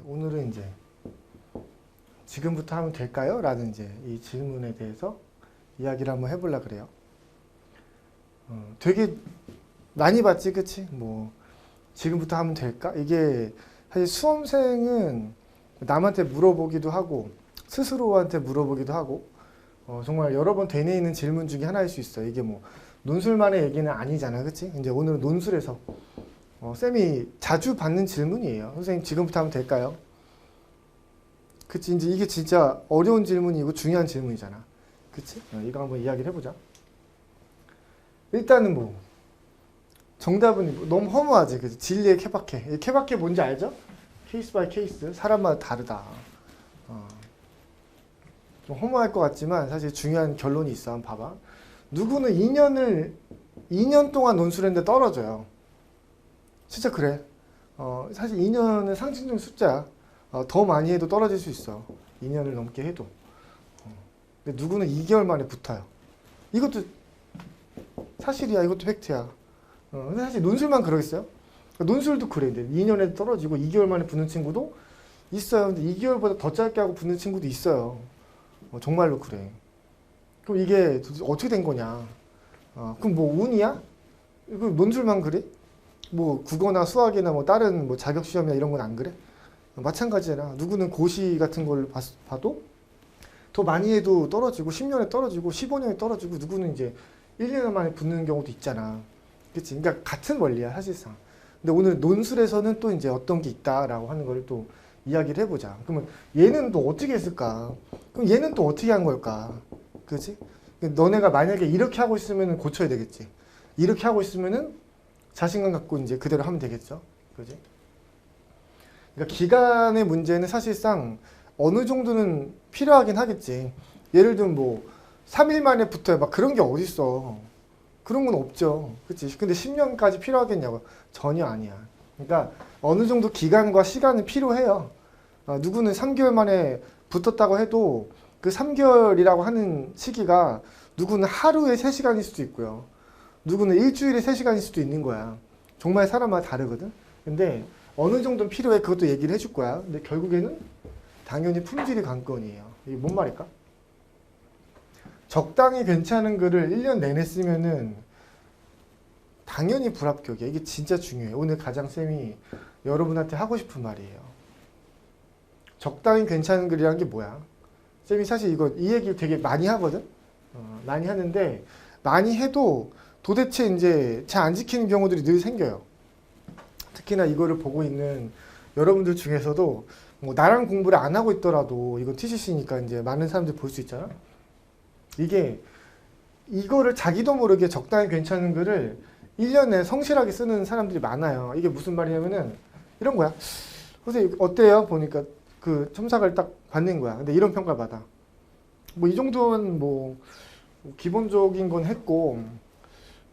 오늘은 이제 지금부터 하면 될까요? 라는 이제 이 질문에 대해서 이야기를 한번 해보려고 그래요. 되게 많이 봤지, 그치? 뭐, 지금부터 하면 될까? 이게 사실 수험생은 남한테 물어보기도 하고, 스스로한테 물어보기도 하고, 정말 여러 번 되뇌 있는 질문 중에 하나일 수 있어요. 이게 뭐, 논술만의 얘기는 아니잖아, 그치? 이제 오늘은 논술에서, 쌤이 자주 받는 질문이에요. 선생님, 지금부터 하면 될까요? 그치? 이제 이게 진짜 어려운 질문이고 중요한 질문이잖아. 그치? 이거 한번 이야기를 해보자. 일단은 뭐, 정답은 너무 허무하지. 그치? 진리의 케바케. 케바케 뭔지 알죠? 케이스 바이 케이스. 사람마다 다르다. 좀 허무할 것 같지만 사실 중요한 결론이 있어. 한번 봐봐. 누구는 2년 동안 논술했는데 떨어져요. 진짜 그래. 사실 2년은 상징적인 숫자야. 더 많이 해도 떨어질 수 있어. 2년을 넘게 해도. 근데 누구는 2개월 만에 붙어요. 이것도 사실이야. 이것도 팩트야. 근데 사실 논술만 그러겠어요? 논술도 그래. 2년에 떨어지고 2개월 만에 붙는 친구도 있어요. 근데 2개월보다 더 짧게 하고 붙는 친구도 있어요. 정말로 그래. 그럼 이게 어떻게 된 거냐? 그럼 뭐 운이야? 이거 논술만 그래? 뭐 국어나 수학이나 뭐 다른 뭐 자격 시험이나 이런 건 안 그래? 마찬가지잖아. 누구는 고시 같은 걸 봐도 더 많이 해도 떨어지고 10년에 떨어지고 15년에 떨어지고 누구는 이제 1년 만에 붙는 경우도 있잖아. 그치? 그러니까 같은 원리야, 사실상. 근데 오늘 논술에서는 또 이제 어떤 게 있다라고 하는 걸 또 이야기를 해보자. 그러면 얘는 또 어떻게 했을까? 그럼 얘는 또 어떻게 한 걸까? 그치? 너네가 만약에 이렇게 하고 있으면 고쳐야 되겠지. 이렇게 하고 있으면은 자신감 갖고 이제 그대로 하면 되겠죠. 그지? 그러니까 기간의 문제는 사실상 어느 정도는 필요하긴 하겠지. 예를 들면 뭐 3일 만에 붙어요. 막 그런 게 어딨어. 그런 건 없죠. 그치? 근데 10년까지 필요하겠냐고. 전혀 아니야. 그러니까 어느 정도 기간과 시간은 필요해요. 누구는 3개월 만에 붙었다고 해도 그 3개월이라고 하는 시기가 누구는 하루에 3시간일 수도 있고요. 누구는 일주일에 3시간일 수도 있는 거야. 정말 사람마다 다르거든. 근데 어느 정도는 필요해. 그것도 얘기를 해줄 거야. 근데 결국에는 당연히 품질이 관건이에요. 이게 뭔 말일까? 적당히 괜찮은 글을 1년 내내 쓰면은 당연히 불합격이야. 이게 진짜 중요해. 오늘 가장 쌤이 여러분한테 하고 싶은 말이에요. 적당히 괜찮은 글이란 게 뭐야? 쌤이 사실 이 얘기를 되게 많이 하거든? 많이 하는데 많이 해도 도대체 이제 잘 안 지키는 경우들이 늘 생겨요. 특히나 이거를 보고 있는 여러분들 중에서도 뭐 나랑 공부를 안 하고 있더라도 이건 TCC니까 이제 많은 사람들이 볼 수 있잖아. 이게 이거를 자기도 모르게 적당히 괜찮은 글을 1년 내에 성실하게 쓰는 사람들이 많아요. 이게 무슨 말이냐면은 이런 거야. 선생님 어때요? 보니까 그 첨삭을 딱 받는 거야. 근데 이런 평가 받아. 뭐 이 정도는 뭐 기본적인 건 했고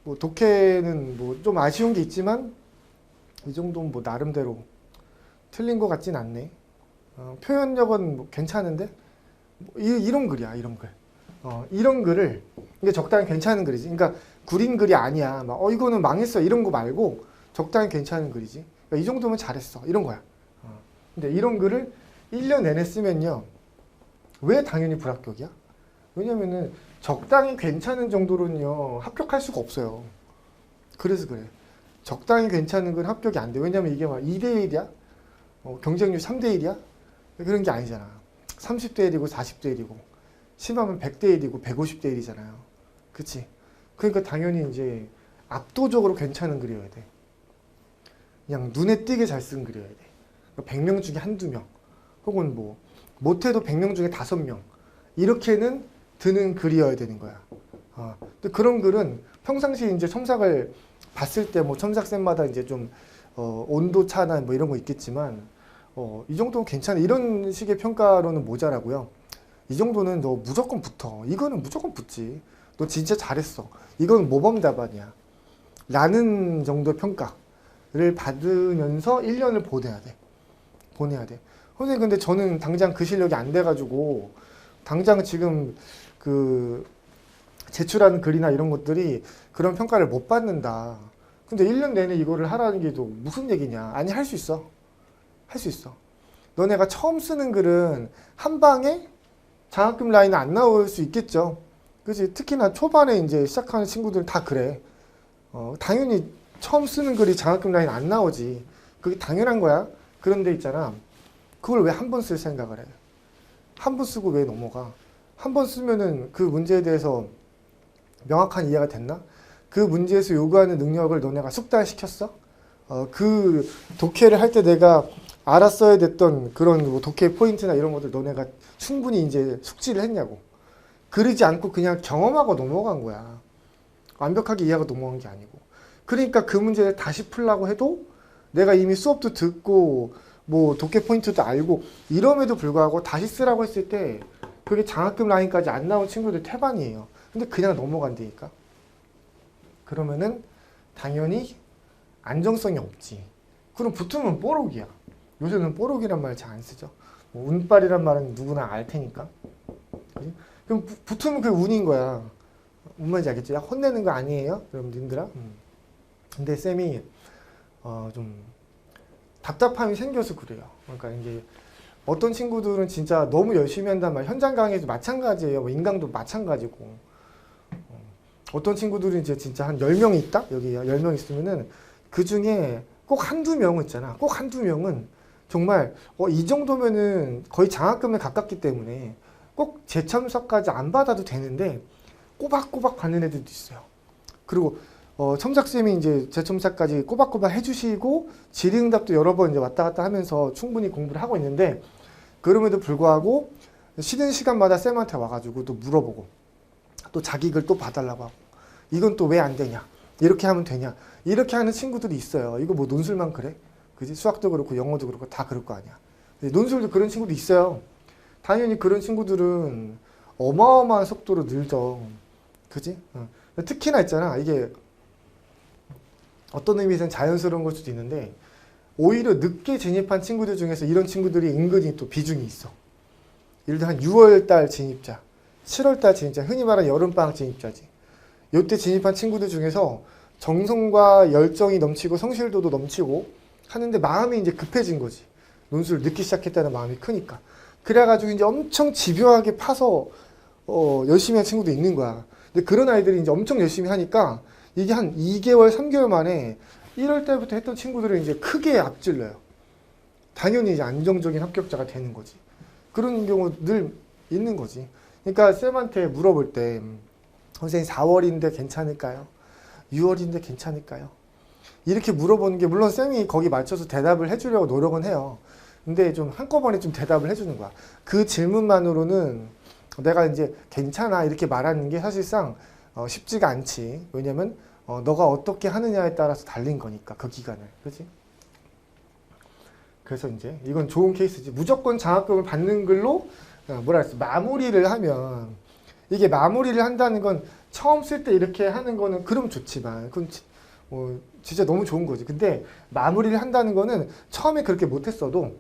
뭐 독해는 뭐 좀 아쉬운 게 있지만 이 정도는 뭐 나름대로 틀린 것 같진 않네. 표현력은 뭐 괜찮은데 뭐 이런 글이야. 이런 글. 이런 글을 이게 적당히 괜찮은 글이지. 그러니까 구린 글이 아니야. 막 이거는 망했어. 이런 거 말고 적당히 괜찮은 글이지. 그러니까 이 정도면 잘했어. 이런 거야. 근데 이런 글을 1년 내내 쓰면요. 왜 당연히 불합격이야? 왜냐면은 적당히 괜찮은 정도로는요. 합격할 수가 없어요. 그래서 그래. 적당히 괜찮은 건 합격이 안 돼. 왜냐면 이게 막 2대1이야? 경쟁률 3대1이야? 그런 게 아니잖아. 30대1이고 40대1이고 심하면 100대1이고 150대1이잖아요. 그치? 그러니까 당연히 이제 압도적으로 괜찮은 글이어야 돼. 그냥 눈에 띄게 잘 쓴 글이어야 돼. 100명 중에 한두 명 혹은 뭐 못해도 100명 중에 5명 이렇게는 드는 글이어야 되는 거야. 근데 그런 글은 평상시에 이제 첨삭을 봤을 때 뭐 첨삭쌤마다 이제 좀 온도 차나 뭐 이런 거 있겠지만 이 정도는 괜찮아. 이런 식의 평가로는 모자라고요. 이 정도는 너 무조건 붙어. 이거는 무조건 붙지. 너 진짜 잘했어. 이건 모범 답안이야. 라는 정도의 평가를 받으면서 1년을 보내야 돼. 보내야 돼. 선생님 근데 저는 당장 그 실력이 안 돼가지고 당장 지금 그 제출하는 글이나 이런 것들이 그런 평가를 못 받는다. 근데 1년 내내 이거를 하라는 게 또 무슨 얘기냐. 아니 할 수 있어. 할 수 있어. 너네가 처음 쓰는 글은 한 방에 장학금 라인은 안 나올 수 있겠죠. 그치? 특히나 초반에 이제 시작하는 친구들은 다 그래. 당연히 처음 쓰는 글이 장학금 라인 안 나오지. 그게 당연한 거야. 그런데 있잖아. 그걸 왜 한 번 쓸 생각을 해? 한 번 쓰고 왜 넘어가? 한 번 쓰면은 그 문제에 대해서 명확한 이해가 됐나? 그 문제에서 요구하는 능력을 너네가 숙달시켰어? 그 독해를 할 때 내가 알았어야 됐던 그런 뭐 독해 포인트나 이런 것들 너네가 충분히 이제 숙지를 했냐고. 그러지 않고 그냥 경험하고 넘어간 거야. 완벽하게 이해하고 넘어간 게 아니고. 그러니까 그 문제를 다시 풀라고 해도 내가 이미 수업도 듣고 뭐 독해 포인트도 알고 이럼에도 불구하고 다시 쓰라고 했을 때 그게 장학금 라인까지 안 나온 친구들 태반이에요. 근데 그냥 넘어간다니까. 그러면은 당연히 안정성이 없지. 그럼 붙으면 뽀록이야. 요새는 뽀록이란 말 잘 안 쓰죠. 뭐 운빨이란 말은 누구나 알 테니까. 그치? 그럼 붙으면 그게 운인 거야. 뭔 말인지 알겠지? 야, 혼내는 거 아니에요? 여러분들아. 근데 쌤이 좀 답답함이 생겨서 그래요. 그러니까 이제 어떤 친구들은 진짜 너무 열심히 한단 말이야. 현장 강의도 마찬가지예요. 뭐 인강도 마찬가지고. 어떤 친구들은 이제 진짜 한 10명이 있다? 여기 10명 있으면은 그 중에 꼭 한두 명은 있잖아. 꼭 한두 명은 정말 이 정도면은 거의 장학금에 가깝기 때문에 꼭 재첨사까지 안 받아도 되는데 꼬박꼬박 받는 애들도 있어요. 그리고 첨삭쌤이 이제 재첨사까지 꼬박꼬박 해주시고 질의응답도 여러 번 이제 왔다 갔다 하면서 충분히 공부를 하고 있는데 그럼에도 불구하고 쉬는 시간마다 쌤한테 와가지고 또 물어보고 또 자기 글 또 봐달라고 하고 이건 또 왜 안 되냐 이렇게 하면 되냐 이렇게 하는 친구들이 있어요. 이거 뭐 논술만 그래? 그지? 수학도 그렇고 영어도 그렇고 다 그럴 거 아니야. 논술도 그런 친구도 있어요. 당연히 그런 친구들은 어마어마한 속도로 늘죠. 그지? 특히나 있잖아. 이게 어떤 의미에서는 자연스러운 걸 수도 있는데 오히려 늦게 진입한 친구들 중에서 이런 친구들이 은근히 또 비중이 있어. 예를 들어 한 6월달 진입자, 7월달 진입자, 흔히 말하는 여름방학 진입자지. 이때 진입한 친구들 중에서 정성과 열정이 넘치고 성실도도 넘치고 하는데 마음이 이제 급해진 거지. 논술을 늦기 시작했다는 마음이 크니까. 그래가지고 이제 엄청 집요하게 파서 열심히 한 친구도 있는 거야. 근데 그런 아이들이 이제 엄청 열심히 하니까 이게 한 2개월, 3개월 만에 1월 달부터 했던 친구들은 이제 크게 앞질러요. 당연히 이제 안정적인 합격자가 되는 거지. 그런 경우 늘 있는 거지. 그러니까 쌤한테 물어볼 때 선생님 4월인데 괜찮을까요? 6월인데 괜찮을까요? 이렇게 물어보는 게 물론 쌤이 거기 맞춰서 대답을 해주려고 노력은 해요. 근데 좀 한꺼번에 좀 대답을 해주는 거야. 그 질문만으로는 내가 이제 괜찮아 이렇게 말하는 게 사실상 쉽지가 않지. 왜냐면 너가 어떻게 하느냐에 따라서 달린 거니까 그 기간을. 그렇지? 그래서 이제 이건 좋은 케이스지. 무조건 장학금을 받는 글로 뭐라 했어? 마무리를 하면 이게 마무리를 한다는 건 처음 쓸 때 이렇게 하는 거는 그럼 좋지만 그건 진짜 너무 좋은 거지. 근데 마무리를 한다는 거는 처음에 그렇게 못했어도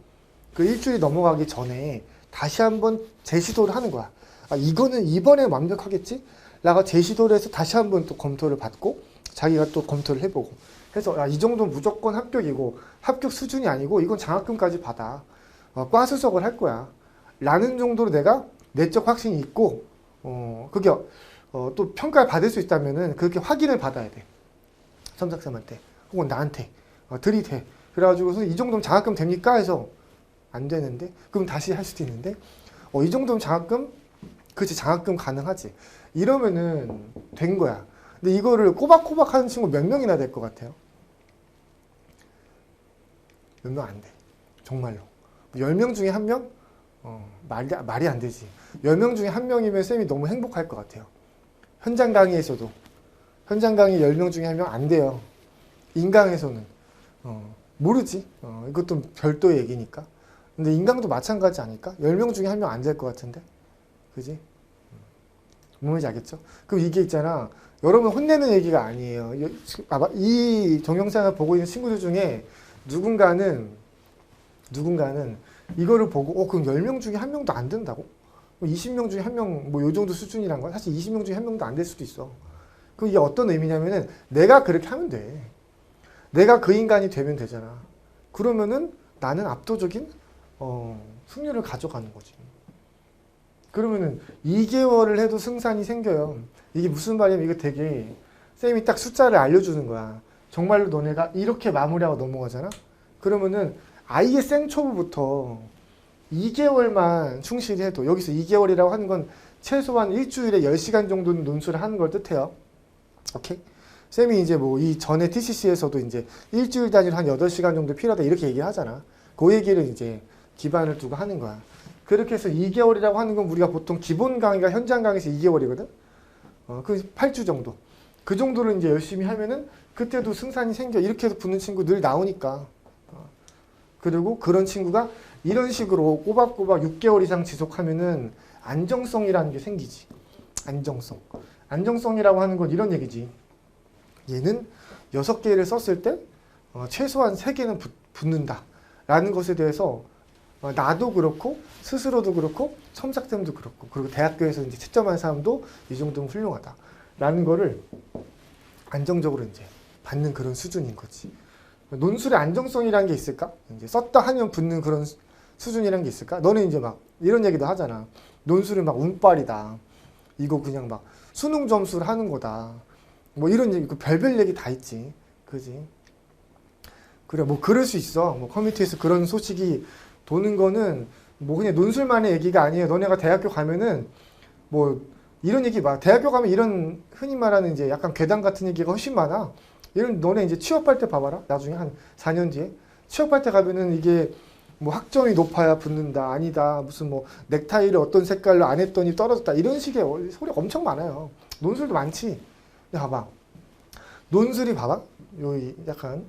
그 일주일이 넘어가기 전에 다시 한번 재시도를 하는 거야. 이거는 이번에 완벽하겠지? 라고 재시도를 해서 다시 한번 또 검토를 받고 자기가 또 검토를 해보고 해서 이 정도는 무조건 합격이고 합격 수준이 아니고 이건 장학금까지 받아. 과수석을 할 거야. 라는 정도로 내가 내적 확신이 있고 그게 또 평가를 받을 수 있다면은 그렇게 확인을 받아야 돼. 첨삭쌤한테 혹은 나한테 들이대. 그래가지고서 이 정도면 장학금 됩니까? 해서 안 되는데 그럼 다시 할 수도 있는데 이 정도면 장학금? 그치 장학금 가능하지. 이러면은 된 거야. 근데 이거를 꼬박꼬박 하는 친구 몇 명이나 될 것 같아요? 몇 명 안 돼. 정말로. 10명 중에 1명? 말이 안 되지. 10명 중에 1명이면 쌤이 너무 행복할 것 같아요. 현장 강의에서도. 현장 강의 10명 중에 1명 안 돼요. 인강에서는. 모르지. 이것도 별도의 얘기니까. 근데 인강도 마찬가지 아닐까? 10명 중에 1명 안 될 것 같은데? 그지? 뭔지 알겠죠? 그럼 이게 있잖아. 여러분 혼내는 얘기가 아니에요. 이 동영상을 보고 있는 친구들 중에 누군가는 이거를 보고 그럼 10명 중에 1명도 안 된다고? 20명 중에 1명 뭐 요 정도 수준이란 거야? 사실 20명 중에 1명도 안 될 수도 있어. 그럼 이게 어떤 의미냐면은 내가 그렇게 하면 돼. 내가 그 인간이 되면 되잖아. 그러면은 나는 압도적인 승률을 가져가는 거지. 그러면은 2개월을 해도 승산이 생겨요. 이게 무슨 말이냐면 이거 되게 쌤이 딱 숫자를 알려주는 거야. 정말로 너네가 이렇게 마무리하고 넘어가잖아? 그러면은 아예 생초보부터 2개월만 충실히 해도, 여기서 2개월이라고 하는 건 최소한 일주일에 10시간 정도는 논술을 하는 걸 뜻해요. 오케이? 쌤이 이제 뭐 이 전에 TCC에서도 이제 일주일 단위로 한 8시간 정도 필요하다 이렇게 얘기를 하잖아. 그 얘기를 이제 기반을 두고 하는 거야. 그렇게 해서 2개월이라고 하는 건 우리가 보통 기본 강의가 현장 강의에서 2개월이거든? 그 8주 정도. 그 정도를 이제 열심히 하면은 그때도 승산이 생겨. 이렇게 해서 붙는 친구 늘 나오니까. 그리고 그런 친구가 이런 식으로 꼬박꼬박 6개월 이상 지속하면은 안정성이라는 게 생기지. 안정성. 안정성이라고 하는 건 이런 얘기지. 얘는 6개를 썼을 때 최소한 3개는 붙는다. 라는 것에 대해서 나도 그렇고 스스로도 그렇고 첨삭쌤도 그렇고 그리고 대학교에서 이제 채점한 사람도 이 정도면 훌륭하다. 라는 거를 안정적으로 이제 받는 그런 수준인 거지. 논술의 안정성이라는 게 있을까? 이제 썼다 하면 붙는 그런 수준이라는 게 있을까? 너는 이제 막 이런 얘기도 하잖아. 논술은 막 운빨이다. 이거 그냥 막 수능 점수를 하는 거다. 뭐 이런 얘기, 그 별별 얘기 다 있지. 그지? 그래, 뭐 그럴 수 있어. 뭐 커뮤니티에서 그런 소식이 도는 거는 뭐 그냥 논술만의 얘기가 아니에요. 너네가 대학교 가면은 뭐 이런 얘기 봐. 대학교 가면 이런 흔히 말하는 이제 약간 괴담 같은 얘기가 훨씬 많아. 이런 너네 이제 취업할 때 봐봐라. 나중에 한 4년 뒤에 취업할 때 가면은 이게 뭐 학점이 높아야 붙는다. 아니다. 무슨 뭐 넥타이를 어떤 색깔로 안 했더니 떨어졌다. 이런 식의 소리 엄청 많아요. 논술도 많지. 근데 봐봐. 논술이 봐봐. 요 약간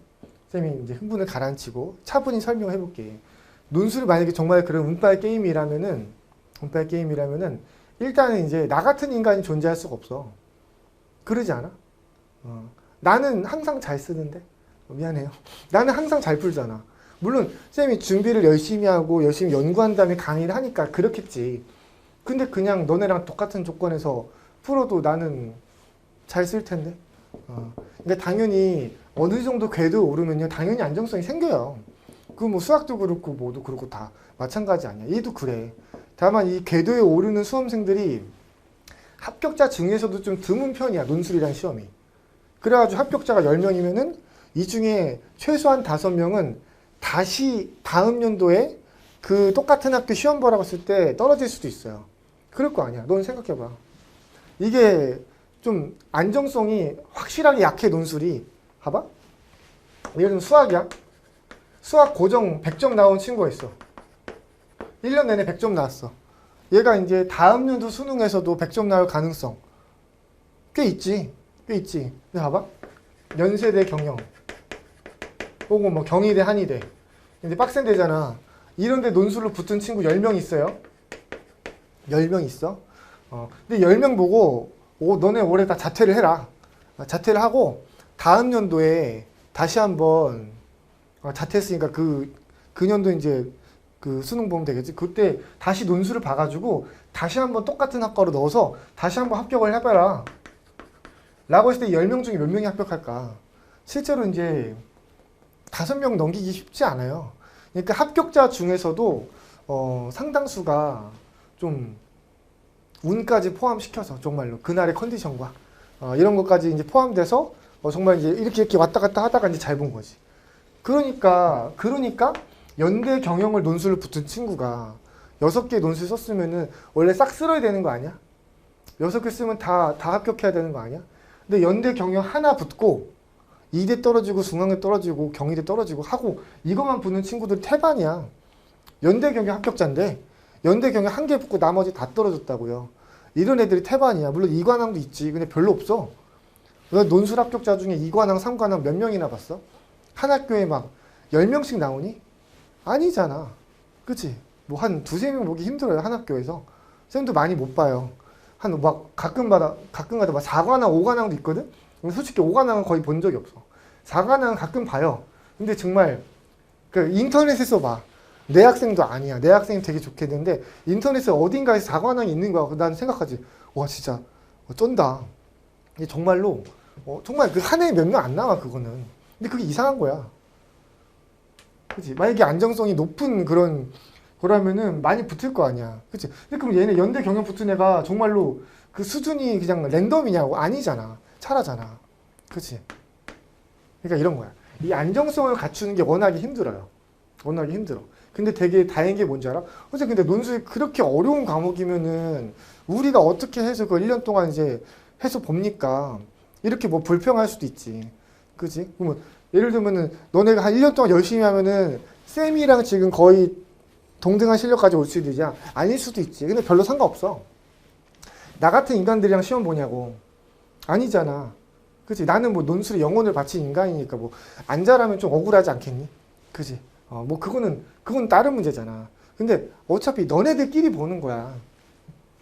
쌤이 이제 흥분을 가라앉히고 차분히 설명을 해볼게. 논술이 만약에 정말 그런 운빨 게임이라면은 일단은 이제 나 같은 인간이 존재할 수가 없어. 그러지 않아? 나는 항상 잘 쓰는데 미안해요. 나는 항상 잘 풀잖아. 물론 쌤이 준비를 열심히 하고 열심히 연구한 다음에 강의를 하니까 그렇겠지. 근데 그냥 너네랑 똑같은 조건에서 풀어도 나는 잘 쓸 텐데. 그러니까 당연히 어느 정도 궤도 오르면요 당연히 안정성이 생겨요. 그 뭐 수학도 그렇고 뭐도 그렇고 다 마찬가지 아니야. 얘도 그래. 다만 이 궤도에 오르는 수험생들이 합격자 중에서도 좀 드문 편이야. 논술이란 시험이. 그래가지고 합격자가 10명이면은 이 중에 최소한 5명은 다시 다음 연도에 그 똑같은 학교 시험 보라고 했을 때 떨어질 수도 있어요. 그럴 거 아니야. 넌 생각해봐. 이게 좀 안정성이 확실하게 약해. 논술이. 봐봐. 예를 들면 수학이야. 수학 고정 100점 나온 친구가 있어. 1년 내내 100점 나왔어. 얘가 이제 다음 연도 수능에서도 100점 나올 가능성 꽤 있지. 근데 봐봐. 연세대 경영 혹은 뭐 경희대 한의대 이제 빡센 데잖아. 이런데 논술로 붙은 친구 10명 있어요. 10명 있어. 근데 10명 보고 너네 올해 다 자퇴를 해라. 자퇴를 하고 다음 연도에 다시 한번 자퇴했으니까 그 년도 이제 그 수능 보면 되겠지. 그때 다시 논술을 봐가지고 다시 한번 똑같은 학과로 넣어서 다시 한번 합격을 해봐라. 라고 했을 때 10명 중에 몇 명이 합격할까? 실제로 이제 5명 넘기기 쉽지 않아요. 그러니까 합격자 중에서도 상당수가 좀 운까지 포함시켜서 정말로 그날의 컨디션과 이런 것까지 이제 포함돼서 정말 이제 이렇게 왔다 갔다 하다가 이제 잘 본 거지. 그러니까 연대 경영을 논술로 붙은 친구가 6개 논술 썼으면은 원래 싹 쓸어야 되는 거 아니야? 6개 쓰면 다 합격해야 되는 거 아니야? 근데 연대 경영 하나 붙고 이대 떨어지고 중앙대 떨어지고 경희대 떨어지고 하고 이것만 붙는 친구들 태반이야. 연대 경영 합격자인데 연대 경영 1개 붙고 나머지 다 떨어졌다고요. 이런 애들이 태반이야. 물론 이관왕도 있지. 근데 별로 없어. 논술 합격자 중에 이관왕, 3관왕 몇 명이나 봤어? 한 학교에 막 10명씩 나오니? 아니잖아. 그치? 뭐 한 2-3명 보기 힘들어요. 한 학교에서. 쌤도 많이 못 봐요. 한 막 가끔가다 막 4관왕, 5관왕도 있거든? 솔직히 5관왕은 거의 본 적이 없어. 4관왕은 가끔 봐요. 근데 정말 그 인터넷에서 봐. 내 학생도 아니야. 내 학생이 되게 좋겠는데 인터넷에 어딘가에 4관왕이 있는 거야. 난 생각하지. 와 진짜 쩐다. 이게 정말로 정말 그 한 해에 몇 명 안 나와 그거는. 근데 그게 이상한 거야. 그치? 만약에 안정성이 높은 그런 그러면은 많이 붙을 거 아니야. 그치? 근데 그럼 얘네 연대 경영 붙은 애가 정말로 그 수준이 그냥 랜덤이냐고? 아니잖아. 차라잖아. 그치? 그러니까 이런 거야. 이 안정성을 갖추는 게 워낙에 힘들어요. 워낙에 힘들어. 근데 되게 다행인 게 뭔지 알아? 선생님, 근데 논술이 그렇게 어려운 과목이면은 우리가 어떻게 해서 그 1년 동안 이제 해서 봅니까? 이렇게 뭐 불평할 수도 있지. 그치? 그러면 예를 들면은 너네가 한 1년 동안 열심히 하면은 쌤이랑 지금 거의 동등한 실력까지 올 수도 있냐? 아닐 수도 있지. 근데 별로 상관없어. 나 같은 인간들이랑 시험 보냐고. 아니잖아. 그치? 나는 뭐 논술에 영혼을 바친 인간이니까 뭐 안 잘하면 좀 억울하지 않겠니? 그치? 뭐 그건 다른 문제잖아. 근데 어차피 너네들끼리 보는 거야.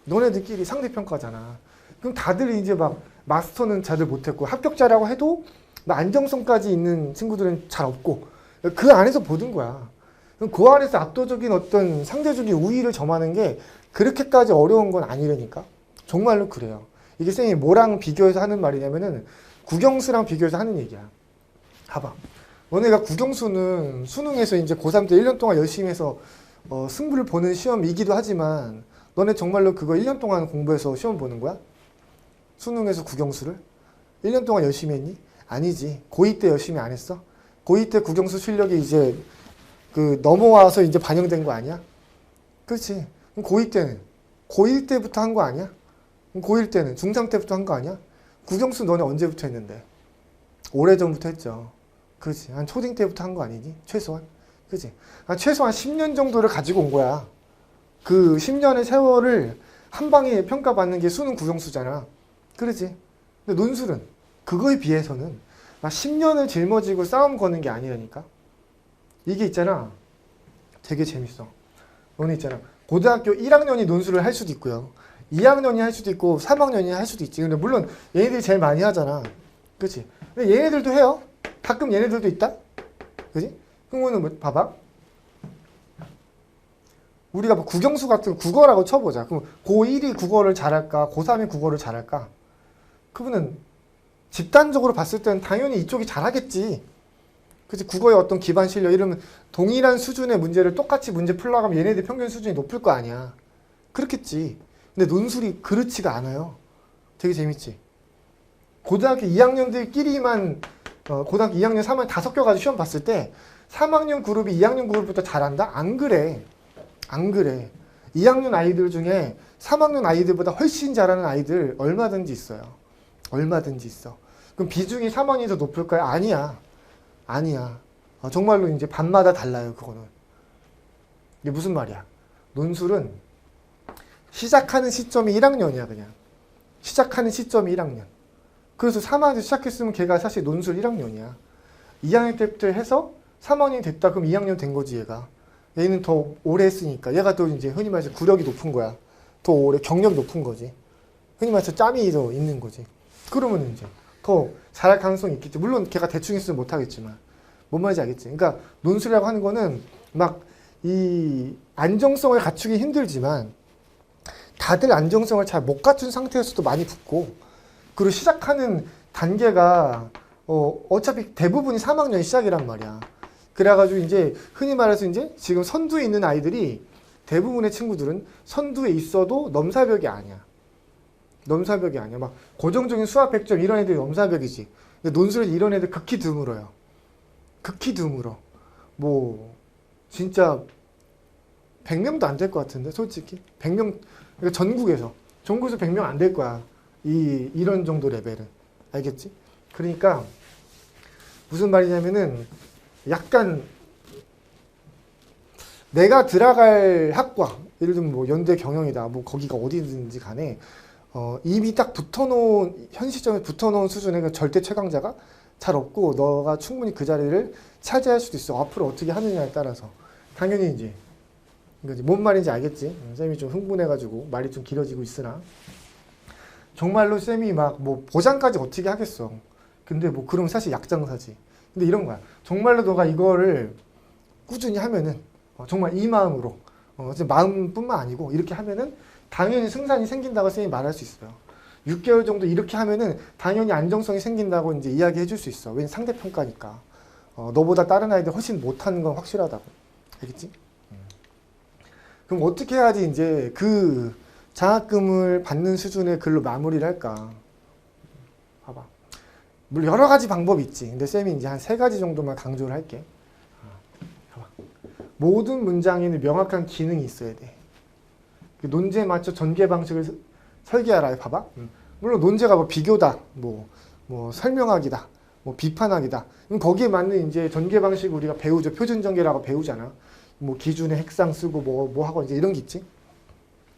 너네들끼리 상대평가잖아. 그럼 다들 이제 막 마스터는 다들 못했고 합격자라고 해도 안정성까지 있는 친구들은 잘 없고 그 안에서 보는 거야. 그럼 그 안에서 압도적인 어떤 상대적인 우위를 점하는 게 그렇게까지 어려운 건 아니라니까. 정말로 그래요. 이게 쌤이 뭐랑 비교해서 하는 말이냐면은 국영수랑 비교해서 하는 얘기야. 봐봐. 너네가 국영수는 수능에서 이제 고3 때 1년 동안 열심히 해서 승부를 보는 시험이기도 하지만 너네 정말로 그거 1년 동안 공부해서 시험 보는 거야? 수능에서 국영수를? 1년 동안 열심히 했니? 아니지. 고2 때 열심히 안 했어? 고2 때 국영수 실력이 이제 그 넘어와서 이제 반영된 거 아니야? 그렇지. 그럼 고2 때는? 고1 때부터 한 거 아니야? 그럼 고1 때는? 중3 때부터 한 거 아니야? 국영수 너네 언제부터 했는데? 오래전부터 했죠. 그렇지. 한 초딩 때부터 한 거 아니니? 최소한? 그렇지. 최소한 10년 정도를 가지고 온 거야. 그 10년의 세월을 한 방에 평가받는 게 수능 국영수잖아. 그렇지. 근데 논술은 그거에 비해서는 10년을 짊어지고 싸움 거는 게 아니라니까. 이게 있잖아. 되게 재밌어. 너네 있잖아. 고등학교 1학년이 논술을 할 수도 있고요. 2학년이 할 수도 있고 3학년이 할 수도 있지. 근데 물론 얘네들이 제일 많이 하잖아. 그렇지. 근데 얘네들도 해요. 가끔 얘네들도 있다. 그렇지? 그러면은 뭐 봐봐. 우리가 뭐 국영수 같은 국어라고 쳐보자. 그럼 고1이 국어를 잘할까? 고3이 국어를 잘할까? 그분은 집단적으로 봤을 때는 당연히 이쪽이 잘하겠지. 그치? 국어의 어떤 기반 실력 이러면 동일한 수준의 문제를 똑같이 문제 풀러가면 얘네들 평균 수준이 높을 거 아니야. 그렇겠지. 근데 논술이 그렇지가 않아요. 되게 재밌지? 고등학교 2학년들끼리만 고등학교 2학년, 3학년 다 섞여가지고 시험 봤을 때 3학년 그룹이 2학년 그룹부터 잘한다? 안 그래. 안 그래. 2학년 아이들 중에 3학년 아이들보다 훨씬 잘하는 아이들 얼마든지 있어요. 얼마든지 있어. 그럼 비중이 3학년이 더 높을까요? 아니야. 아니야. 정말로 이제 반마다 달라요, 그거는. 이게 무슨 말이야? 논술은 시작하는 시점이 1학년이야, 그냥. 시작하는 시점이 1학년. 그래서 3학년 시작했으면 걔가 사실 논술 1학년이야. 2학년 때부터 해서 3학년이 됐다, 그럼 2학년 된 거지, 얘가. 얘는 더 오래 했으니까. 얘가 또 이제 흔히 말해서 구력이 높은 거야. 더 오래, 경력이 높은 거지. 흔히 말해서 짬이 더 있는 거지. 그러면 이제 더 잘할 가능성이 있겠지. 물론 걔가 대충 했으면 못하겠지만. 뭔 말인지 알겠지? 그러니까 논술이라고 하는 거는 막 이 안정성을 갖추기 힘들지만 다들 안정성을 잘 못 갖춘 상태에서도 많이 붙고 그리고 시작하는 단계가 어차피 대부분이 3학년 시작이란 말이야. 그래가지고 이제 흔히 말해서 이제 지금 선두에 있는 아이들이 대부분의 친구들은 선두에 있어도 넘사벽이 아니야. 넘사벽이 아니야. 막 고정적인 수학 100점 이런 애들이 넘사벽이지. 근데 논술에서 이런 애들 극히 드물어요. 극히 드물어. 뭐 진짜 100명도 안 될 것 같은데 솔직히 100명 그러니까 전국에서 100명 안 될 거야. 이런 정도 레벨은. 알겠지? 그러니까 무슨 말이냐면은 약간 내가 들어갈 학과 예를 들면 뭐 연대 경영이다. 뭐 거기가 어디든지 간에 이미 딱 붙어놓은 현 시점에 붙어놓은 수준의 그 절대 최강자가 잘 없고 너가 충분히 그 자리를 차지할 수도 있어. 앞으로 어떻게 하느냐에 따라서. 당연히 이제 뭔 말인지 알겠지? 쌤이 좀 흥분해가지고 말이 좀 길어지고 있으나 정말로 쌤이 막 뭐 보장까지 어떻게 하겠어. 근데 뭐 그럼 사실 약장사지. 근데 이런 거야. 정말로 너가 이거를 꾸준히 하면은 정말 이 마음으로 마음뿐만 아니고 이렇게 하면은 당연히 승산이 생긴다고 쌤이 말할 수 있어요. 6개월 정도 이렇게 하면은 당연히 안정성이 생긴다고 이제 이야기해 줄 수 있어. 왜냐면 상대평가니까. 너보다 다른 아이들 훨씬 못하는 건 확실하다고. 알겠지? 그럼 어떻게 해야지 이제 그 장학금을 받는 수준의 글로 마무리를 할까? 봐봐. 물론 여러 가지 방법이 있지. 근데 쌤이 이제 한 3가지 정도만 강조를 할게. 봐봐. 모든 문장에는 명확한 기능이 있어야 돼. 그 논제에 맞춰 전개 방식을 설계하라. 봐봐. 물론 논제가 뭐 비교다, 뭐 설명하기다, 뭐 비판하기다. 그럼 거기에 맞는 이제 전개 방식 우리가 배우죠. 표준 전개라고 배우잖아. 뭐 기준의 핵상 쓰고 뭐 하고 이제 이런 게 있지.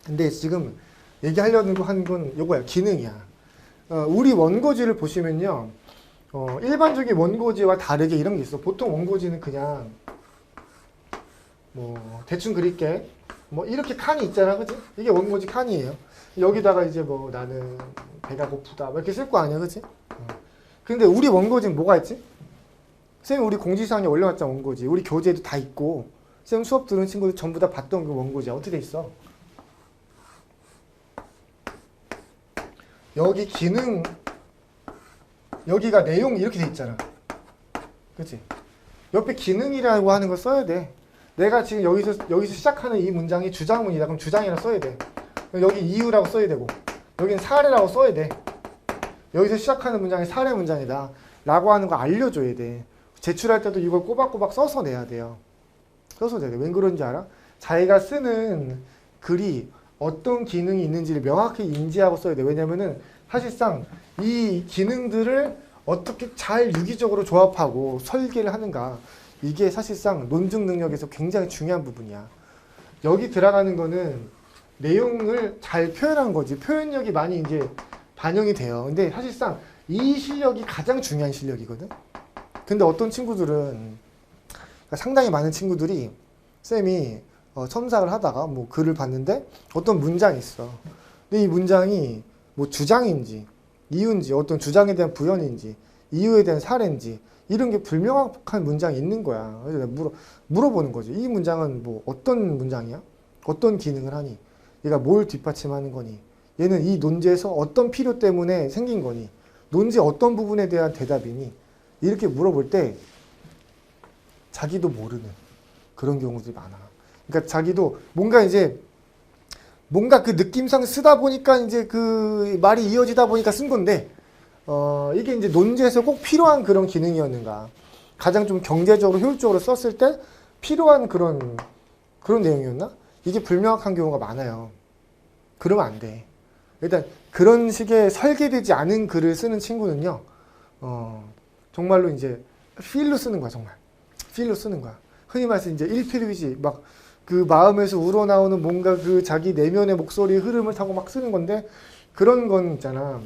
근데 지금 얘기하려는 한 건 요거야. 기능이야. 우리 원고지를 보시면요. 일반적인 원고지와 다르게 이런 게 있어. 보통 원고지는 그냥 뭐 대충 그릴게. 뭐 이렇게 칸이 있잖아. 그치? 이게 원고지 칸이에요. 여기다가 이제 뭐 나는 배가 고프다. 뭐 이렇게 쓸 거 아니야. 그치? 근데 우리 원고지는 뭐가 있지? 쌤 우리 공지사항에 올려놨잖아. 원고지. 우리 교재도 다 있고 쌤 수업 들은 친구들 전부 다 봤던 그 원고지야. 어떻게 돼 있어? 여기 기능, 여기가 내용 이렇게 돼 있잖아. 그치? 옆에 기능이라고 하는 걸 써야 돼. 내가 지금 여기서 시작하는 이 문장이 주장문이다. 그럼 주장이라고 써야 돼. 여기 이유라고 써야 되고, 여기는 사례라고 써야 돼. 여기서 시작하는 문장이 사례 문장이다. 라고 하는 거 알려줘야 돼. 제출할 때도 이걸 꼬박꼬박 써서 내야 돼요. 써서 내야 돼. 왜 그런지 알아? 자기가 쓰는 글이 어떤 기능이 있는지를 명확히 인지하고 써야 돼. 왜냐면은 사실상 이 기능들을 어떻게 잘 유기적으로 조합하고 설계를 하는가. 이게 사실상 논증 능력에서 굉장히 중요한 부분이야. 여기 들어가는 거는 내용을 잘 표현한 거지. 표현력이 많이 이제 반영이 돼요. 근데 사실상 이 실력이 가장 중요한 실력이거든. 근데 어떤 친구들은, 그러니까 상당히 많은 친구들이 쌤이 첨삭을 하다가 뭐 글을 봤는데 어떤 문장이 있어. 근데 이 문장이 뭐 주장인지 이유인지 어떤 주장에 대한 부연인지 이유에 대한 사례인지 이런 게 불명확한 문장이 있는 거야. 그래서 내가 물어보는 거지. 이 문장은 뭐 어떤 문장이야? 어떤 기능을 하니? 얘가 뭘 뒷받침하는 거니? 얘는 이 논제에서 어떤 필요 때문에 생긴 거니? 논제 어떤 부분에 대한 대답이니? 이렇게 물어볼 때 자기도 모르는 그런 경우들이 많아. 그러니까 자기도 뭔가 그 느낌상 쓰다 보니까 이제 그 말이 이어지다 보니까 쓴 건데, 이게 이제 논제에서 꼭 필요한 그런 기능이었는가. 가장 좀 경제적으로 효율적으로 썼을 때 필요한 그런 내용이었나? 이게 불명확한 경우가 많아요. 그러면 안 돼. 일단 그런 식의 설계되지 않은 글을 쓰는 친구는요, 정말로 이제 필로 쓰는 거야, 정말. 필로 쓰는 거야. 흔히 말해서 이제 일필휘지, 막 그 마음에서 우러나오는 뭔가 그 자기 내면의 목소리의 흐름을 타고 막 쓰는 건데, 그런 건 있잖아.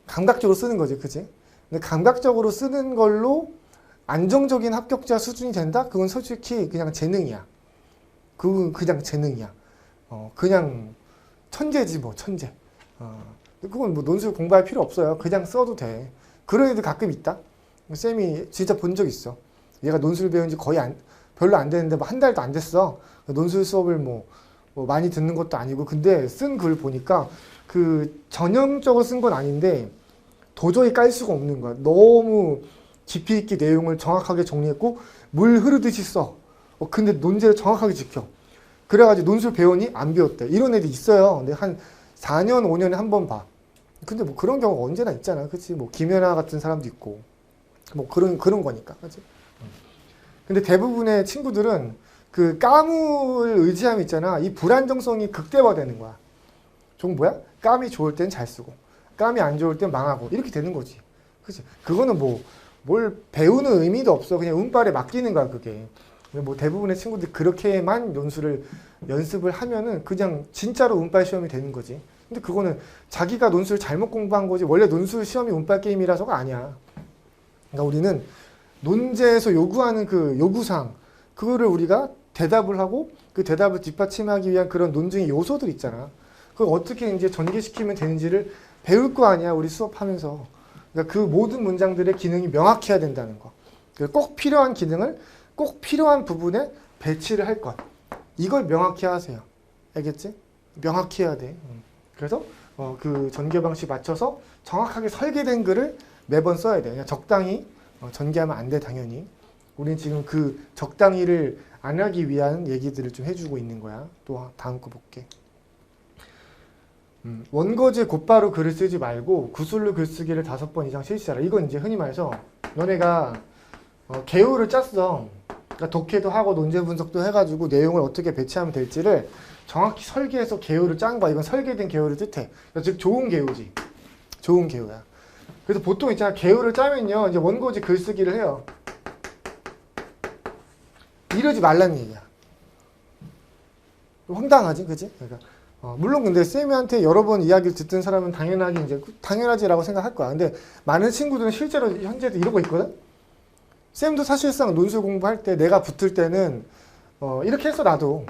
감각적으로 쓰는 거지, 그치? 근데 감각적으로 쓰는 걸로 안정적인 합격자 수준이 된다? 그건 솔직히 그냥 재능이야. 그건 그냥 재능이야. 그냥 천재지 뭐, 천재. 그건 뭐 논술 공부할 필요 없어요. 그냥 써도 돼. 그런 애들 가끔 있다. 쌤이 진짜 본 적 있어. 얘가 논술 배운 지 별로 안 됐는데 뭐 한 달도 안 됐어. 논술 수업을 뭐 많이 듣는 것도 아니고. 근데 쓴 글 보니까 그 전형적으로 쓴 건 아닌데 도저히 깔 수가 없는 거야. 너무 깊이 있게 내용을 정확하게 정리했고 물 흐르듯이 써. 근데 논제를 정확하게 지켜. 그래가지고 논술 배우니? 안 배웠대. 이런 애들 있어요. 근데 한 4년, 5년에 한 번 봐. 근데 뭐 그런 경우가 언제나 있잖아. 그치? 뭐 김연아 같은 사람도 있고. 뭐 그런 거니까. 그치? 근데 대부분의 친구들은 그 까무를 의지함 있잖아. 이 불안정성이 극대화되는 거야. 좀 뭐야? 까미 좋을 땐 잘 쓰고, 까미 안 좋을 땐 망하고. 이렇게 되는 거지. 그치? 그거는 뭘 배우는 의미도 없어. 그냥 운빨에 맡기는 거야, 그게. 뭐 대부분의 친구들이 그렇게만 논술을 연습을 하면은 그냥 진짜로 운빨 시험이 되는 거지. 근데 그거는 자기가 논술을 잘못 공부한 거지. 원래 논술 시험이 운빨 게임이라서가 아니야. 그러니까 우리는 논제에서 요구하는 그 요구사항, 그거를 우리가 대답을 하고 그 대답을 뒷받침하기 위한 그런 논증의 요소들 있잖아. 그걸 어떻게 이제 전개시키면 되는지를 배울 거 아니야, 우리 수업하면서. 그러니까 그 모든 문장들의 기능이 명확해야 된다는 거. 꼭 필요한 기능을 꼭 필요한 부분에 배치를 할 것. 이걸 명확히 하세요. 알겠지? 명확히 해야 돼. 그래서 그 전개 방식 맞춰서 정확하게 설계된 글을 매번 써야 돼. 그냥 적당히 전개하면 안 돼, 당연히. 우린 지금 그 적당히를 안 하기 위한 얘기들을 좀 해주고 있는 거야. 또 다음 거 볼게. 원고지에 곧바로 글을 쓰지 말고 구술로 글쓰기를 5번 이상 실시하라. 이건 이제 흔히 말해서 너네가 개요를 짰어. 그러니까 독해도 하고 논제 분석도 해가지고 내용을 어떻게 배치하면 될지를 정확히 설계해서 개요를 짠 거야. 이건 설계된 개요를 뜻해. 그러니까 즉 좋은 개요지. 좋은 개요야. 그래서 보통 있잖아. 개요를 짜면요. 이제 원고지 글쓰기를 해요. 이러지 말라는 얘기야. 황당하지, 그치? 그러니까 물론 근데 쌤한테 여러 번 이야기를 듣던 사람은 당연하게 이제 당연하지라고 생각할 거야. 근데 많은 친구들은 실제로 현재도 이러고 있거든. 쌤도 사실상 논술 공부할 때 내가 붙을 때는 이렇게 했어 나도.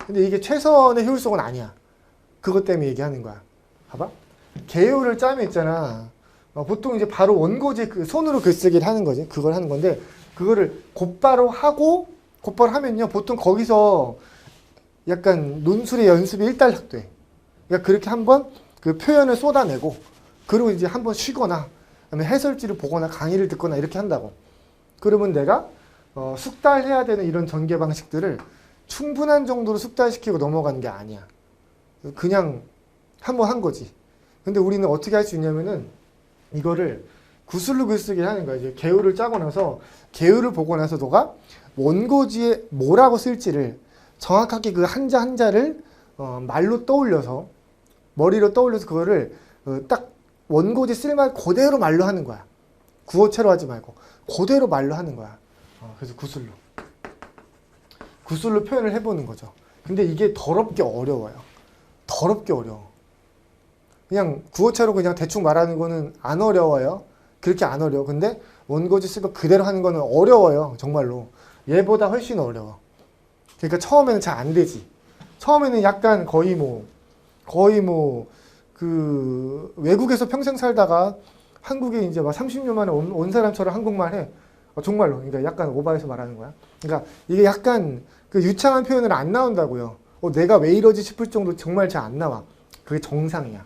근데 이게 최선의 효율성은 아니야. 그것 때문에 얘기하는 거야. 봐봐. 개요를 짜면 있잖아. 보통 이제 바로 원고지 그 손으로 글쓰기를 하는 거지. 그걸 하는 건데 그거를 곧바로 하면요. 보통 거기서 약간 논술의 연습이 일단락돼. 그러니까 그렇게 한번 그 표현을 쏟아내고 그리고 이제 한번 쉬거나 그다음에 해설지를 보거나 강의를 듣거나 이렇게 한다고. 그러면 내가 숙달해야 되는 이런 전개 방식들을 충분한 정도로 숙달시키고 넘어가는 게 아니야. 그냥 한번 한 거지. 근데 우리는 어떻게 할 수 있냐면은 이거를 구술로 글쓰기 하는 거야. 이제 개요를 짜고 나서 개요를 보고 나서 너가 원고지에 뭐라고 쓸지를 정확하게 그 한자 한자를 말로 떠올려서 머리로 떠올려서 그거를 딱 원고지 쓸말 그대로 말로 하는 거야. 구어체로 하지 말고 그대로 말로 하는 거야. 그래서 구술로 표현을 해보는 거죠. 근데 이게 더럽게 어려워요. 더럽게 어려워. 그냥 구어체로 그냥 대충 말하는 거는 안 어려워요. 그렇게 안 어려워. 근데 원고지 쓰고 그대로 하는 거는 어려워요. 정말로. 얘보다 훨씬 어려워. 그러니까 처음에는 잘 안 되지. 처음에는 약간 거의 그 외국에서 평생 살다가 한국에 이제 막 30년 만에 온 사람처럼 한국말 해. 정말로. 그러니까 약간 오바해서 말하는 거야. 그러니까 이게 약간 그 유창한 표현을 안 나온다고요. 내가 왜 이러지 싶을 정도 정말 잘 안 나와. 그게 정상이야.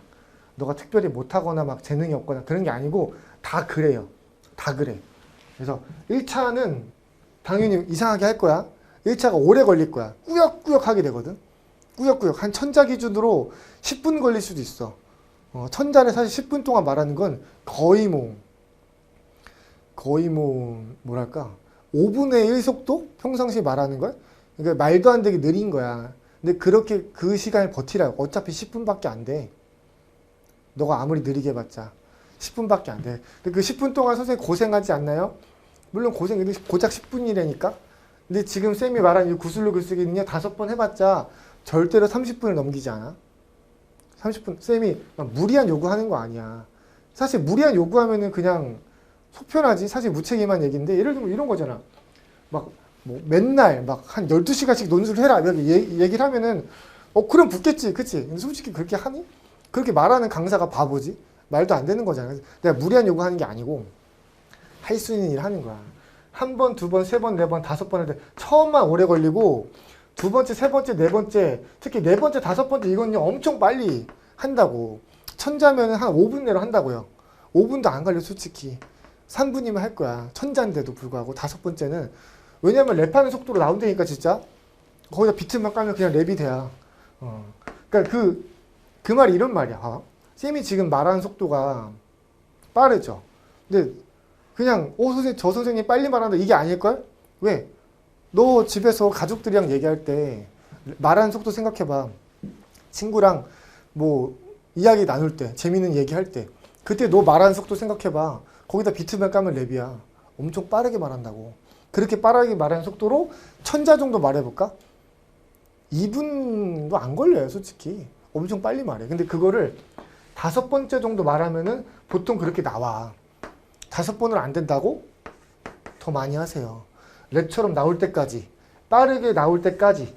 너가 특별히 못하거나 막 재능이 없거나 그런 게 아니고 다 그래요. 다 그래. 그래서 1차는 당연히 이상하게 할 거야. 1차가 오래 걸릴 거야. 꾸역꾸역 하게 되거든. 꾸역꾸역. 한 천자 기준으로 10분 걸릴 수도 있어. 천자를 사실 10분 동안 말하는 건 거의 뭐랄까 5분의 1 속도? 평상시 말하는 걸? 그러니까 말도 안 되게 느린 거야. 근데 그렇게 그 시간을 버티라고. 어차피 10분밖에 안 돼. 너가 아무리 느리게 봤자 10분밖에 안 돼. 근데 그 10분 동안 선생님 고생하지 않나요? 물론 근데 고작 10분이라니까? 근데 지금 쌤이 말한 이 구술로 글쓰기는요 5번 해봤자 절대로 30분을 넘기지 않아. 30분. 쌤이 막 무리한 요구하는 거 아니야. 사실 무리한 요구하면은 그냥 속편하지. 사실 무책임한 얘기인데 예를 들면 이런 거잖아. 막 뭐 맨날 막 한 12시간씩 논술을 해라 이렇게 얘기를 하면은 그럼 붙겠지. 그치? 솔직히 그렇게 하니? 그렇게 말하는 강사가 바보지? 말도 안 되는 거잖아. 내가 무리한 요구하는 게 아니고 할 수 있는 일 하는 거야. 한 번, 두 번, 세 번, 네 번, 5번 할 때 처음만 오래 걸리고 두 번째, 세 번째, 네 번째, 특히 네 번째, 5번째 이건요 엄청 빨리 한다고. 천자면은 한 5분 내로 한다고요. 5분도 안 걸려 솔직히. 3분이면 할 거야. 천자인데도 불구하고 5번째는 왜냐면 랩하는 속도로 나온다니까 진짜. 거기다 비트만 까면 그냥 랩이 돼야. 그러니까 그 말이 이런 말이야. 쌤이 지금 말하는 속도가 빠르죠. 근데 그냥 선생님 저 선생님 빨리 말한다 이게 아닐걸? 왜? 너 집에서 가족들이랑 얘기할 때 말하는 속도 생각해봐. 친구랑 뭐 이야기 나눌 때 재밌는 얘기할 때 그때 너 말하는 속도 생각해봐. 거기다 비트만 까면 랩이야. 엄청 빠르게 말한다고. 그렇게 빠르게 말하는 속도로 천자 정도 말해볼까? 2분도 안 걸려요 솔직히. 엄청 빨리 말해. 근데 그거를 5번째 정도 말하면은 보통 그렇게 나와. 5번은 안 된다고? 더 많이 하세요. 랩처럼 나올 때까지. 빠르게 나올 때까지.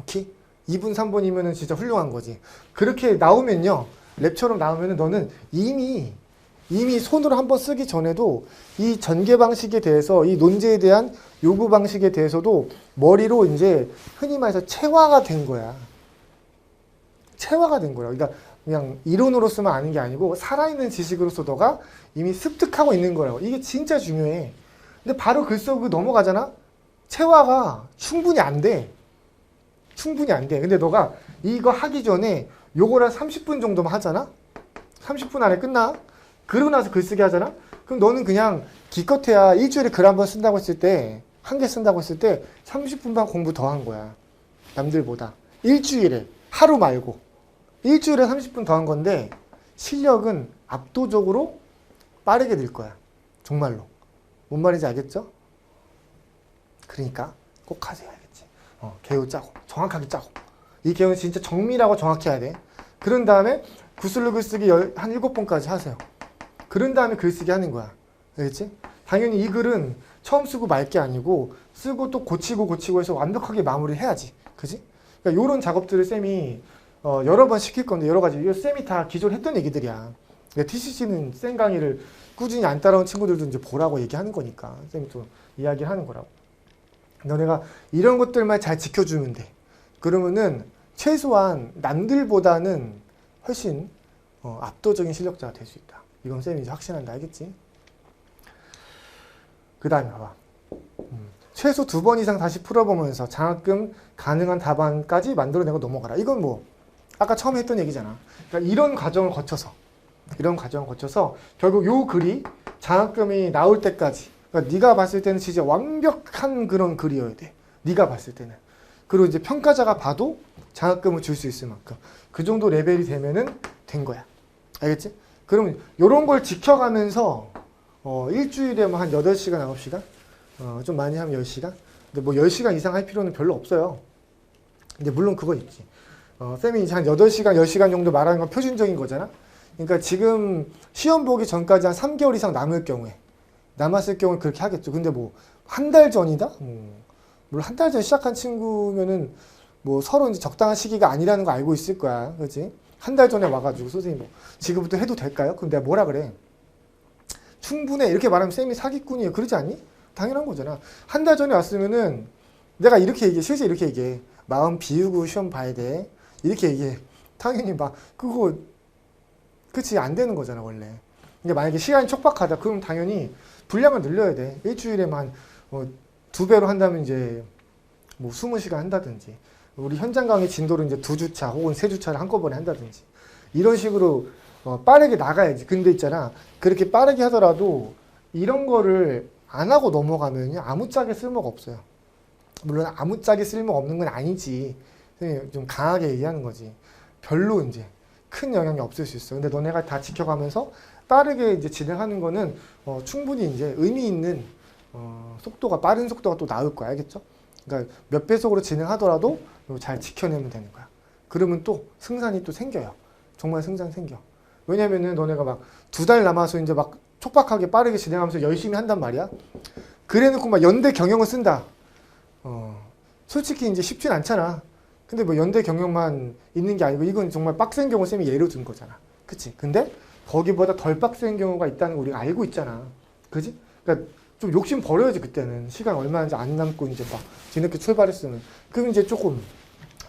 오케이? 2분, 3분이면은 진짜 훌륭한 거지. 그렇게 나오면요. 랩처럼 나오면은 너는 이미 손으로 한번 쓰기 전에도 이 전개 방식에 대해서 이 논제에 대한 요구 방식에 대해서도 머리로 이제 흔히 말해서 체화가 된 거야. 체화가 된 거야. 그러니까 그냥 이론으로서만 아는 게 아니고 살아있는 지식으로서 너가 이미 습득하고 있는 거라고. 이게 진짜 중요해. 근데 바로 글 쓰고 넘어가잖아? 체화가 충분히 안 돼. 충분히 안 돼. 근데 너가 이거 하기 전에 요걸 한 30분 정도만 하잖아? 30분 안에 끝나? 그러고 나서 글쓰기 하잖아? 그럼 너는 그냥 기껏해야 일주일에 글 한 번 쓴다고 했을 때, 한 개 쓴다고 했을 때 30분만 공부 더 한 거야. 남들보다. 일주일에. 하루 말고. 일주일에 30분 더 한 건데 실력은 압도적으로 빠르게 늘 거야. 정말로. 뭔 말인지 알겠죠? 그러니까 꼭 하세요. 알겠지? 개요 짜고. 정확하게 짜고. 이 개요는 진짜 정밀하고 정확히 해야 돼. 그런 다음에 구슬로 글쓰기 한 7번까지 하세요. 그런 다음에 글쓰기 하는 거야. 알겠지? 당연히 이 글은 처음 쓰고 말 게 아니고 쓰고 또 고치고 해서 완벽하게 마무리를 해야지. 그지? 그러니까 이런 작업들을 쌤이 여러 번 시킬 건데 여러 가지. 이거 쌤이 다 기존에 했던 얘기들이야. 그러니까 TCC는 쌤 강의를 꾸준히 안 따라온 친구들도 이제 보라고 얘기하는 거니까 쌤이 또 이야기를 하는 거라고. 너네가 이런 것들만 잘 지켜주면 돼. 그러면은 최소한 남들보다는 훨씬 압도적인 실력자가 될 수 있다. 이건 쌤이 이제 확신한다. 알겠지? 그 다음에 봐봐. 최소 2번 이상 다시 풀어보면서 장학금 가능한 답안까지 만들어내고 넘어가라. 이건 뭐 아까 처음에 했던 얘기잖아. 그러니까 이런 과정을 거쳐서 결국 요 글이 장학금이 나올 때까지, 그러니까 네가 봤을 때는 진짜 완벽한 그런 글이어야 돼. 네가 봤을 때는. 그리고 이제 평가자가 봐도 장학금을 줄 수 있을 만큼 그 정도 레벨이 되면은 된 거야. 알겠지? 그러면 요런 걸 지켜가면서 일주일에 뭐 한 8시간, 9시간? 좀 많이 하면 10시간? 근데 뭐 10시간 이상 할 필요는 별로 없어요. 근데 물론 그거 있지. 쌤이 이제 한 8시간, 10시간 정도 말하는 건 표준적인 거잖아? 그러니까 지금 시험 보기 전까지 한 3개월 이상 남았을 경우에 그렇게 하겠죠. 근데 뭐 한 달 전이다? 물론 한 달 전 시작한 친구면은 뭐 서로 이제 적당한 시기가 아니라는 거 알고 있을 거야. 그렇지? 한 달 전에 와가지고 선생님 뭐 지금부터 해도 될까요? 그럼 내가 뭐라 그래? 충분해. 이렇게 말하면 쌤이 사기꾼이에요. 그러지 않니? 당연한 거잖아. 한 달 전에 왔으면은 내가 이렇게 얘기해. 실제 이렇게 얘기해. 마음 비우고 시험 봐야 돼. 이렇게 얘기해. 당연히 막 그거 그치 안 되는 거잖아 원래. 근데 만약에 시간이 촉박하다. 그럼 당연히 분량을 늘려야 돼. 일주일에만 2배로 한다면 이제 뭐 20시간 한다든지 우리 현장 강의 진도를 이제 2주차 혹은 3주차를 한꺼번에 한다든지 이런 식으로 빠르게 나가야지. 근데 있잖아. 그렇게 빠르게 하더라도 이런 거를 안 하고 넘어가면 아무짝에 쓸모가 없어요. 물론 아무짝에 쓸모가 없는 건 아니지. 좀 강하게 얘기하는 거지. 별로 이제 큰 영향이 없을 수 있어. 근데 너네가 다 지켜가면서 빠르게 이제 진행하는 거는 충분히 이제 의미 있는 빠른 속도가 또 나올 거야. 알겠죠? 그러니까 몇 배속으로 진행하더라도 잘 지켜내면 되는 거야. 그러면 또 승산이 또 생겨요. 정말 승산 생겨. 왜냐면은 너네가 막 2달 남아서 이제 막 촉박하게 빠르게 진행하면서 열심히 한단 말이야. 그래놓고 막 연대 경영을 쓴다. 솔직히 이제 쉽진 않잖아. 근데 뭐 연대 경영만 있는 게 아니고 이건 정말 빡센 경우 쌤이 예로 든 거잖아. 그치? 근데 거기보다 덜 빡센 경우가 있다는 거 우리가 알고 있잖아. 그지? 그러니까 좀 욕심 버려야지 그때는. 시간 얼마 안 남고 이제 막 뒤늦게 출발했으면. 그럼 이제 조금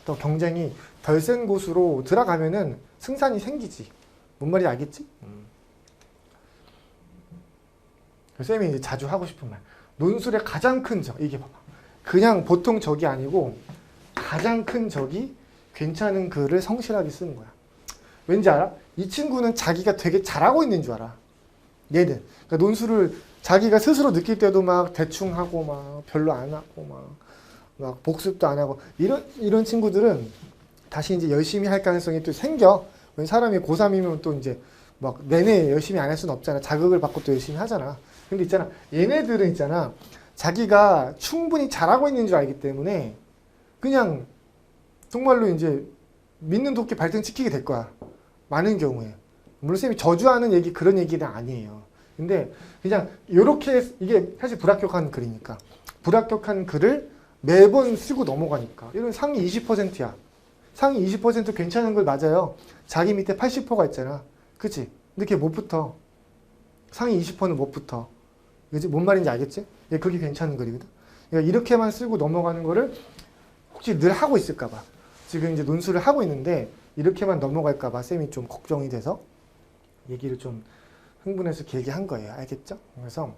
더 경쟁이 덜 센 곳으로 들어가면은 승산이 생기지. 뭔 말인지 알겠지? 쌤이 이제 자주 하고 싶은 말. 논술의 가장 큰 적. 이게 봐봐. 그냥 보통 적이 아니고 가장 큰 적이 괜찮은 글을 성실하게 쓰는 거야. 왠지 알아? 이 친구는 자기가 되게 잘하고 있는 줄 알아. 얘는. 그러니까 논술을 자기가 스스로 느낄 때도 막 대충 하고 막 별로 안 하고 막 복습도 안 하고 이런 친구들은 다시 이제 열심히 할 가능성이 또 생겨. 사람이 고3이면 또 이제 막 내내 열심히 안 할 수는 없잖아. 자극을 받고 또 열심히 하잖아. 근데 있잖아. 얘네들은 있잖아. 자기가 충분히 잘하고 있는 줄 알기 때문에 그냥 정말로 이제 믿는 도끼 발등 찍히게 될 거야. 많은 경우에. 물론 쌤이 저주하는 얘기 그런 얘기는 아니에요. 근데 그냥 요렇게 이게 사실 불합격한 글이니까 불합격한 글을 매번 쓰고 넘어가니까 이런 상위 20%야. 상위 20% 괜찮은 글 맞아요. 자기 밑에 80%가 있잖아. 그치? 근데 그게 못 붙어. 상위 20%는 못 붙어. 그치? 뭔 말인지 알겠지? 그게 괜찮은 글이거든. 그러니까 이렇게만 쓰고 넘어가는 거를 혹시 늘 하고 있을까봐. 지금 이제 논술을 하고 있는데 이렇게만 넘어갈까봐 쌤이 좀 걱정이 돼서 얘기를 좀 흥분해서 길게 한 거예요. 알겠죠? 그래서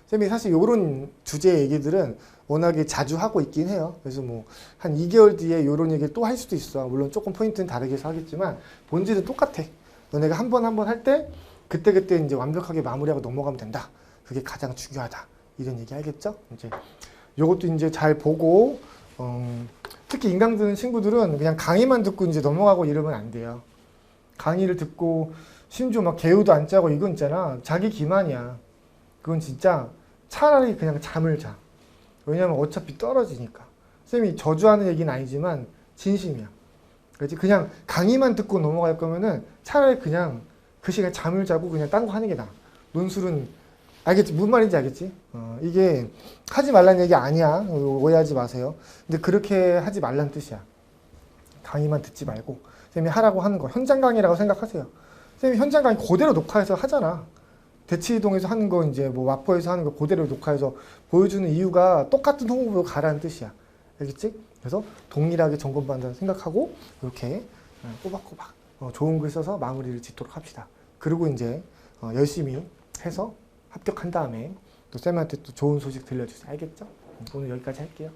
쌤이 사실 요런 주제 얘기들은 워낙에 자주 하고 있긴 해요. 그래서 뭐 한 2개월 뒤에 요런 얘기를 또 할 수도 있어. 물론 조금 포인트는 다르게 해서 하겠지만 본질은 똑같아. 너네가 한 번 할 때 그때그때 이제 완벽하게 마무리하고 넘어가면 된다. 그게 가장 중요하다. 이런 얘기 알겠죠? 이제 요것도 이제 잘 보고 특히 인강 듣는 친구들은 그냥 강의만 듣고 이제 넘어가고 이러면 안 돼요. 강의를 듣고 심지어 막 개요도 안 짜고 이건 있잖아. 자기 기만이야. 그건 진짜 차라리 그냥 잠을 자. 왜냐면 어차피 떨어지니까. 쌤이 저주하는 얘기는 아니지만 진심이야. 그렇지? 그냥 강의만 듣고 넘어갈 거면은 차라리 그냥 그 시간에 잠을 자고 그냥 딴 거 하는 게 나아. 논술은 알겠지? 무슨 말인지 알겠지? 이게 하지 말라는 얘기 아니야. 오해하지 마세요. 근데 그렇게 하지 말라는 뜻이야. 강의만 듣지 말고 쌤이 하라고 하는 거 현장 강의라고 생각하세요. 쌤이 현장 강의 그대로 녹화해서 하잖아. 대치동에서 하는 거 이제 뭐 마포에서 하는 거 그대로 녹화해서 보여주는 이유가 똑같은 홍보로 가라는 뜻이야. 알겠지? 그래서 동일하게 점검받는다고 생각하고 이렇게 꼬박꼬박 좋은 글 써서 마무리를 짓도록 합시다. 그리고 이제 열심히 해서 합격한 다음에 또 쌤한테 또 좋은 소식 들려주세요. 알겠죠? 오늘 여기까지 할게요.